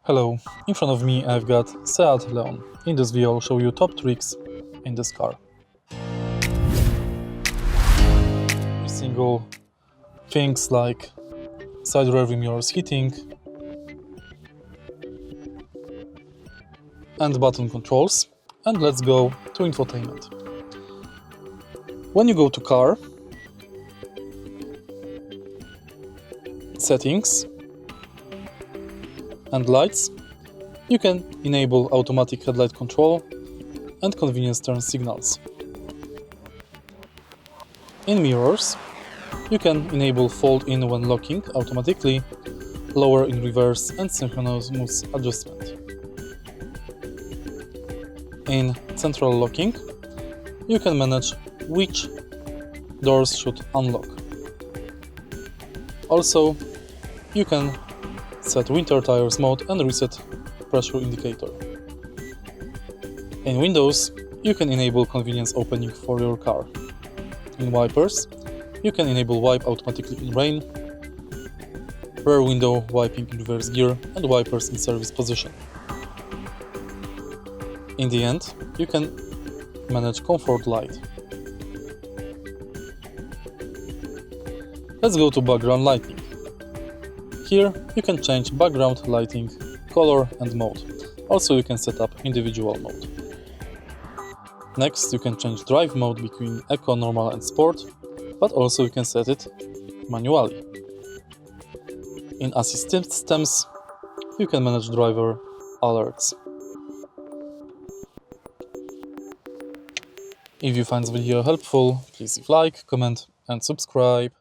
Hello, in front of me I've got Seat Leon. In this video I'll show you top tricks in this car. Single things like side rear mirrors heating and button controls. And let's go to infotainment. When you go to car, settings and lights, you can enable automatic headlight control and convenience turn signals. In mirrors, you can enable fold in when locking automatically, lower in reverse and synchronous adjustment. In central locking, you can manage which doors should unlock. Also, you can set winter tires mode and reset pressure indicator. In windows, you can enable convenience opening for your car. In wipers, you can enable wipe automatically in rain, rear window wiping in reverse gear, and wipers in service position. In the end, you can manage comfort light. Let's go to background lighting. Here you can change background lighting, color and mode. Also you can set up individual mode. Next you can change drive mode between Eco, Normal and Sport, but also you can set it manually. In assist systems you can manage driver alerts. If you find this video helpful, please leave like, comment and subscribe.